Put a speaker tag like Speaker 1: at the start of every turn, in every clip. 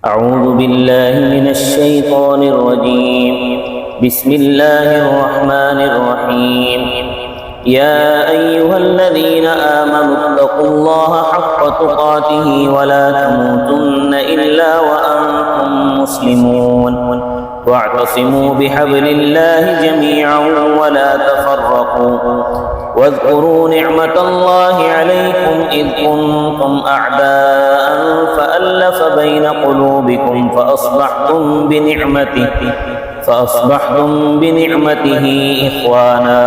Speaker 1: اعوذ باللہ من الشیطان الرجیم بسم اللہ الرحمن الرحیم یا ایہا الذین آمنوا اتقوا اللہ حق تقاتہ ولا تموتن الا وانتم مسلمون واعتصموا بحبل اللہ جميعا ولا تفرقوا واذكروا نعمة الله عليكم إذ كنتم أعداء فألف بين قلوبكم فأصبحتم بنعمته إخوانا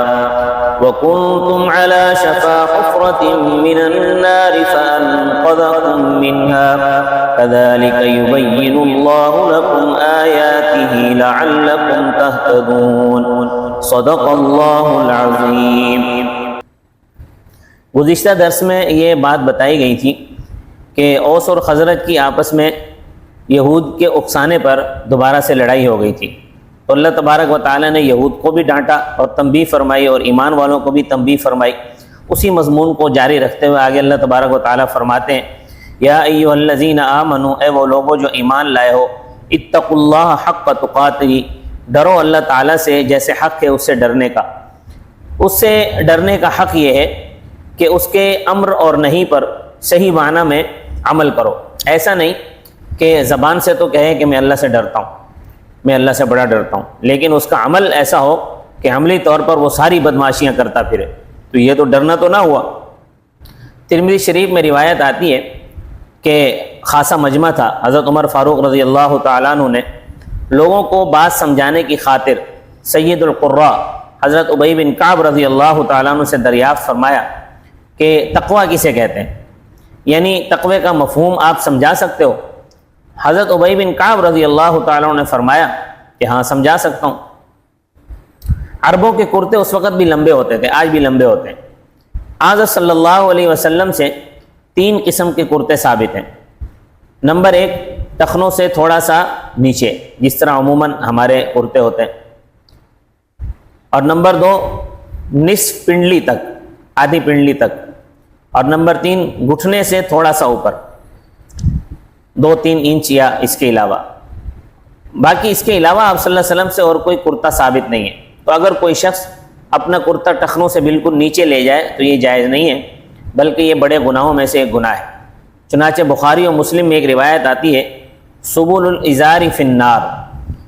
Speaker 1: وكنتم على شفا حفرة من النار فأنقذكم منها كذلك يبين الله لكم آياته لعلكم تهتدون صدق الله العظيم۔ گزشتہ درس میں یہ بات بتائی گئی تھی کہ اوس اور خزرج کی آپس میں یہود کے اکسانے پر دوبارہ سے لڑائی ہو گئی تھی، تو اللہ تبارک و تعالیٰ نے یہود کو بھی ڈانٹا اور تنبیہ فرمائی اور ایمان والوں کو بھی تنبیہ فرمائی۔ اسی مضمون کو جاری رکھتے ہوئے آگے اللہ تبارک و تعالیٰ فرماتے ہیں یا ایھا الذین آمنوا، اے وہ لوگوں جو ایمان لائے ہو، اتقوا اللہ حق تقاتہ، ڈرو اللہ تعالیٰ سے جیسے حق ہے اس سے ڈرنے کا۔ اس سے ڈرنے کا حق یہ ہے کہ اس کے امر اور نہیں پر صحیح معنی میں عمل کرو۔ ایسا نہیں کہ زبان سے تو کہے کہ میں اللہ سے ڈرتا ہوں، میں اللہ سے بڑا ڈرتا ہوں، لیکن اس کا عمل ایسا ہو کہ عملی طور پر وہ ساری بدمعاشیاں کرتا پھرے، تو یہ تو ڈرنا تو نہ ہوا۔ ترمذی شریف میں روایت آتی ہے کہ خاصا مجمع تھا، حضرت عمر فاروق رضی اللہ تعالیٰ عنہ نے لوگوں کو بات سمجھانے کی خاطر سید القراء حضرت ابی بن کعب رضی اللہ تعالیٰ عنہ سے دریافت فرمایا کہ تقویٰ کسے کہتے ہیں، یعنی تقوی کا مفہوم آپ سمجھا سکتے ہو؟ حضرت ابی بن کعب رضی اللہ تعالیٰ عنہ نے فرمایا کہ ہاں سمجھا سکتا ہوں۔ عربوں کے کرتے اس وقت بھی لمبے ہوتے تھے، آج بھی لمبے ہوتے ہیں۔ حضرت صلی اللہ علیہ وسلم سے 3 قسم کے کرتے ثابت ہیں۔ نمبر 1، ٹخنوں سے تھوڑا سا نیچے، جس طرح عموماً ہمارے کرتے ہوتے ہیں، اور نمبر 2، نصف پنڈلی تک، آدھی پنڈلی تک، اور نمبر 3، گھٹنے سے تھوڑا سا اوپر 2-3 انچ یا اس کے علاوہ۔ باقی اس کے علاوہ آپ صلی اللہ علیہ وسلم سے اور کوئی کرتا ثابت نہیں ہے۔ تو اگر کوئی شخص اپنا کرتا ٹخنوں سے بالکل نیچے لے جائے تو یہ جائز نہیں ہے، بلکہ یہ بڑے گناہوں میں سے ایک گناہ ہے۔ چنانچہ بخاری اور مسلم میں ایک روایت آتی ہے سبل الازار فی النار،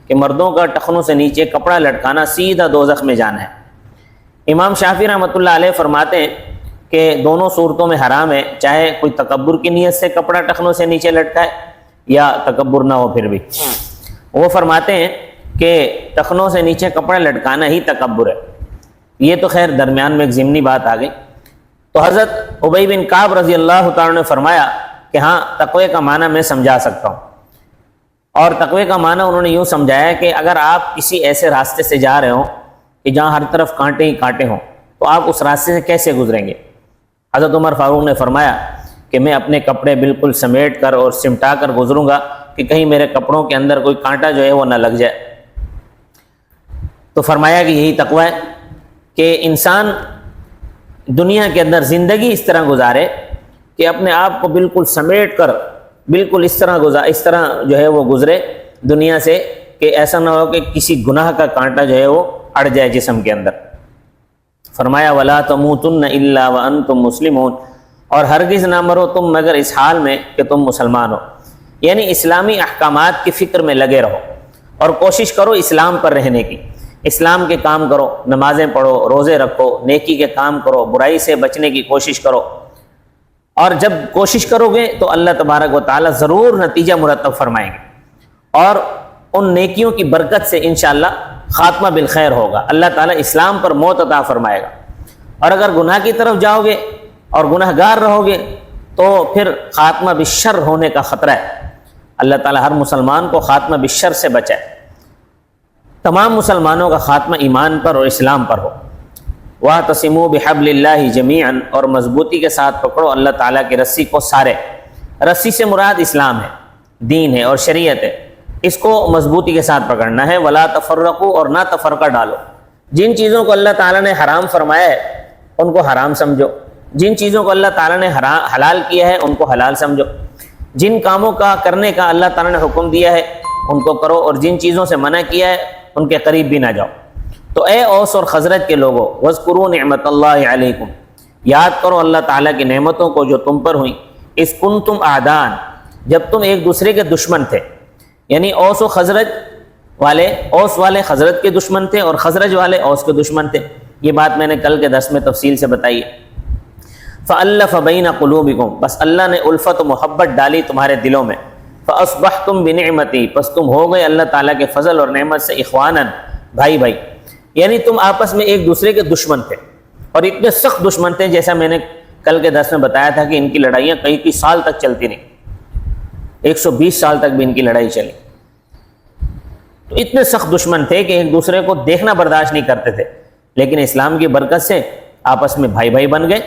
Speaker 1: کہ مردوں کا ٹخنوں سے نیچے کپڑا لٹکانا سیدھا دوزخ میں جانا ہے۔ امام شافعی رحمۃ اللہ علیہ فرماتے ہیں کہ دونوں صورتوں میں حرام ہے، چاہے کوئی تکبر کی نیت سے کپڑا ٹخنوں سے نیچے لٹکائے یا تکبر نہ ہو پھر بھی۔ وہ فرماتے ہیں کہ ٹخنوں سے نیچے کپڑا لٹکانا ہی تکبر ہے۔ یہ تو خیر درمیان میں ایک ضمنی بات آ گئی۔ تو حضرت ابی بن کعب رضی اللہ تعالیٰ نے فرمایا کہ ہاں تقوی کا معنی میں سمجھا سکتا ہوں، اور تقوی کا معنی انہوں نے یوں سمجھایا کہ اگر آپ کسی ایسے راستے سے جا رہے ہوں کہ جہاں ہر طرف کانٹے ہی کانٹے ہوں، تو آپ اس راستے سے کیسے گزریں گے؟ حضرت عمر فاروق نے فرمایا کہ میں اپنے کپڑے بالکل سمیٹ کر اور سمٹا کر گزروں گا کہ کہیں میرے کپڑوں کے اندر کوئی کانٹا جو ہے وہ نہ لگ جائے۔ تو فرمایا کہ یہی تقوی ہے کہ انسان دنیا کے اندر زندگی اس طرح گزارے کہ اپنے آپ کو بالکل سمیٹ کر بالکل اس طرح جو ہے وہ گزرے دنیا سے کہ ایسا نہ ہو کہ کسی گناہ کا کانٹا جو ہے وہ اڑ جائے جسم کے اندر۔ فرمایا وَلَا تَمُوتُنَّ إِلَّا وَأَنْتُمْ مُسْلِمُونَ، اور ہرگز نہ مرو تم مگر اس حال میں کہ تم مسلمان ہو، یعنی اسلامی احکامات کی فکر میں لگے رہو اور کوشش کرو اسلام پر رہنے کی، اسلام کے کام کرو، نمازیں پڑھو، روزے رکھو، نیکی کے کام کرو، برائی سے بچنے کی کوشش کرو، اور جب کوشش کرو گے تو اللہ تبارک و تعالیٰ ضرور نتیجہ مرتب فرمائیں گے، اور ان نیکیوں کی برکت سے انشاءاللہ خاتمہ بالخیر ہوگا، اللہ تعالیٰ اسلام پر موت عطا فرمائے گا۔ اور اگر گناہ کی طرف جاؤ گے اور گناہ گار رہو گے تو پھر خاتمہ بالشر ہونے کا خطرہ ہے۔ اللہ تعالیٰ ہر مسلمان کو خاتمہ بالشر سے بچائے، تمام مسلمانوں کا خاتمہ ایمان پر اور اسلام پر ہو۔ وَاعْتَصِمُوا بِحَبْلِ اللَّهِ جَمِيعًا، اور مضبوطی کے ساتھ پکڑو اللہ تعالیٰ کی رسی کو سارے۔ رسی سے مراد اسلام ہے، دین ہے اور شریعت ہے، اس کو مضبوطی کے ساتھ پکڑنا ہے۔ وَلَا تَفَرَّقُوا، اور نہ تفرقہ ڈالو۔ جن چیزوں کو اللہ تعالیٰ نے حرام فرمایا ہے ان کو حرام سمجھو، جن چیزوں کو اللہ تعالیٰ نے حلال کیا ہے ان کو حلال سمجھو۔ جن کاموں کا کرنے کا اللہ تعالیٰ نے حکم دیا ہے ان کو کرو، اور جن چیزوں سے منع کیا ہے ان کے قریب بھی نہ جاؤ۔ تو اے اوس اور خزرج کے لوگوں، وَاذْكُرُوا نِعْمَةَ اللَّهِ عَلَيْكُمْ، یاد کرو اللہ تعالیٰ کی نعمتوں کو جو تم پر ہوئیں، اِذْ كُنْتُمْ أَعْدَاءً، جب تم ایک دوسرے کے دشمن تھے، یعنی اوس و خزرج والے، اوس والے خزرج کے دشمن تھے اور خزرج والے اوس کے دشمن تھے۔ یہ بات میں نے کل کے درس میں تفصیل سے بتائی ہے۔ فَأَلَّفَ بَيْنَ قُلُوبِكُمْ، بس اللہ نے الفت و محبت ڈالی تمہارے دلوں میں۔ فَأَصْبَحْتُمْ بِنِعْمَتِي، پس تم ہو گئے اللہ تعالیٰ کے فضل اور نعمت سے اخواناً، بھائی بھائی، یعنی تم آپس میں ایک دوسرے کے دشمن تھے، اور اتنے سخت دشمن تھے جیسا میں نے کل کے درس میں بتایا تھا کہ ان کی لڑائیاں کئی سال تک چلتی رہیں، 120 سال تک بھی ان کی لڑائی چلی۔ تو اتنے سخت دشمن تھے کہ ایک دوسرے کو دیکھنا برداشت نہیں کرتے تھے، لیکن اسلام کی برکت سے آپس میں بھائی بھائی بن گئے۔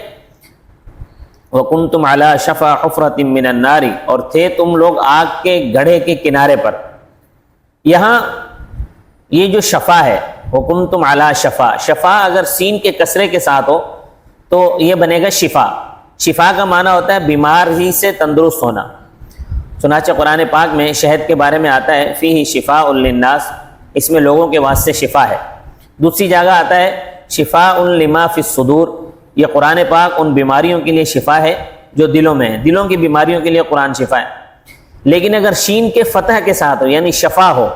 Speaker 1: وَكُنْتُمْ عَلَى شَفَا حُفْرَةٍ مِّنَ النَّارِ، اور تھے تم لوگ آگ کے گڑھے کے کنارے پر۔ یہاں یہ جو شفا ہے، وَكُنْتُمْ عَلَى شفا، شفا اگر سین کے کسرے کے ساتھ ہو تو یہ بنے گا شفا۔ شفا کا معنی ہوتا ہے بیمار ہی سے تندرست ہونا۔ چنانچہ قرآن پاک میں شہد کے بارے میں آتا ہے فیہ شفاء للناس، اس میں لوگوں کے واسطے شفا ہے۔ دوسری جگہ آتا ہے شفاء لما فی الصدور، یہ قرآن پاک ان بیماریوں کے لیے شفا ہے جو دلوں میں ہیں، دلوں کی بیماریوں کے لیے قرآن شفا ہے۔ لیکن اگر شین کے فتح کے ساتھ ہو یعنی شفا ہو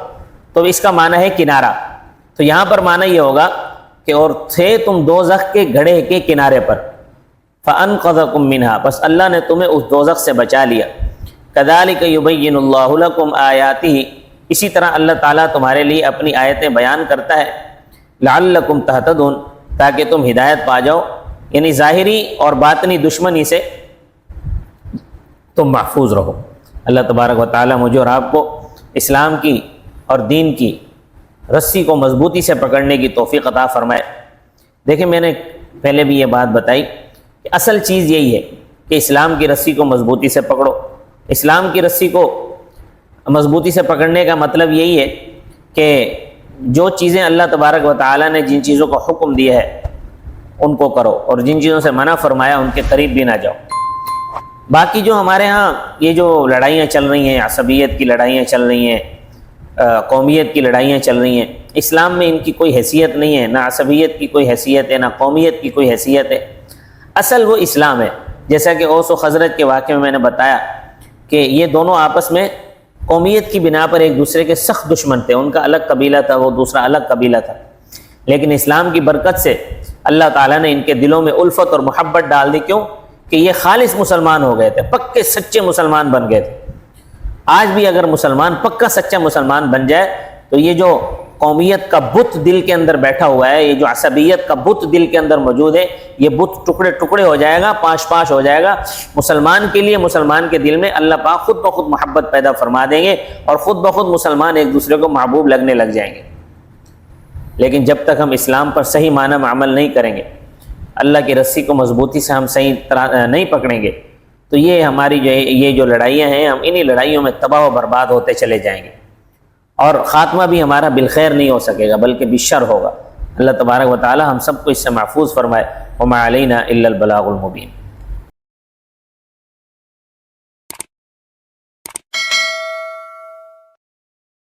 Speaker 1: تو اس کا معنی ہے کنارہ۔ تو یہاں پر معنی یہ ہوگا کہ اور تھے تم دوزخ کے گڑھے کے کنارے پر، فَأَنْقَذَكُم مِّنْهَا، بس اللہ نے تمہیں اس دوزخ سے بچا لیا۔ كَذَلِكَ يُبَيِّنُ اللَّهُ لَكُمْ آيَاتِهِ، اسی طرح اللہ تعالیٰ تمہارے لیے اپنی آیتیں بیان کرتا ہے، لَعَلَّكُمْ تَهْتَدُونَ، تاکہ تم ہدایت پا جاؤ، یعنی ظاہری اور باطنی دشمنی سے تم محفوظ رہو۔ اللہ تبارک و تعالیٰ مجھے اور آپ کو اسلام کی اور دین کی رسی کو مضبوطی سے پکڑنے کی توفیق عطا فرمائے۔ دیکھیں میں نے پہلے بھی یہ بات بتائی کہ اصل چیز یہی ہے کہ اسلام کی رسی کو مضبوطی سے پکڑو۔ اسلام کی رسی کو مضبوطی سے پکڑنے کا مطلب یہی ہے کہ جو چیزیں اللہ تبارک و تعالیٰ نے جن چیزوں کو حکم دیا ہے ان کو کرو، اور جن چیزوں سے منع فرمایا ان کے قریب بھی نہ جاؤ۔ باقی جو ہمارے ہاں یہ جو لڑائیاں چل رہی ہیں، عصبیت کی لڑائیاں چل رہی ہیں، قومیت کی لڑائیاں چل رہی ہیں، اسلام میں ان کی کوئی حیثیت نہیں ہے، نہ عصبیت کی کوئی حیثیت ہے، نہ قومیت کی کوئی حیثیت ہے۔ اصل وہ اسلام ہے۔ جیسا کہ اوس و خزرج کے واقعے میں نے بتایا کہ یہ دونوں آپس میں قومیت کی بنا پر ایک دوسرے کے سخت دشمن تھے، ان کا الگ قبیلہ تھا، وہ دوسرا الگ قبیلہ تھا، لیکن اسلام کی برکت سے اللہ تعالیٰ نے ان کے دلوں میں الفت اور محبت ڈال دی۔ کیوں؟ کہ یہ خالص مسلمان ہو گئے تھے، پکے سچے مسلمان بن گئے تھے۔ آج بھی اگر مسلمان پکا سچا مسلمان بن جائے تو یہ جو قومیت کا بت دل کے اندر بیٹھا ہوا ہے، یہ جو عصبیت کا بت دل کے اندر موجود ہے، یہ بت ٹکڑے ٹکڑے ہو جائے گا، پاش پاش ہو جائے گا۔ مسلمان کے لیے، مسلمان کے دل میں اللہ پاک خود بخود محبت پیدا فرما دیں گے، اور خود بخود مسلمان ایک دوسرے کو محبوب لگنے لگ جائیں گے۔ لیکن جب تک ہم اسلام پر صحیح معنی میں عمل نہیں کریں گے، اللہ کی رسی کو مضبوطی سے ہم صحیح طرح نہیں پکڑیں گے، تو یہ ہماری یہ جو لڑائیاں ہیں، ہم انہی لڑائیوں میں تباہ و برباد ہوتے چلے جائیں گے، اور خاتمہ بھی ہمارا بالخیر نہیں ہو سکے گا بلکہ بالشر ہوگا۔ اللہ تبارک و تعالی ہم سب کو اس سے محفوظ فرمائے۔ وما علینا الا البلاغ المبین۔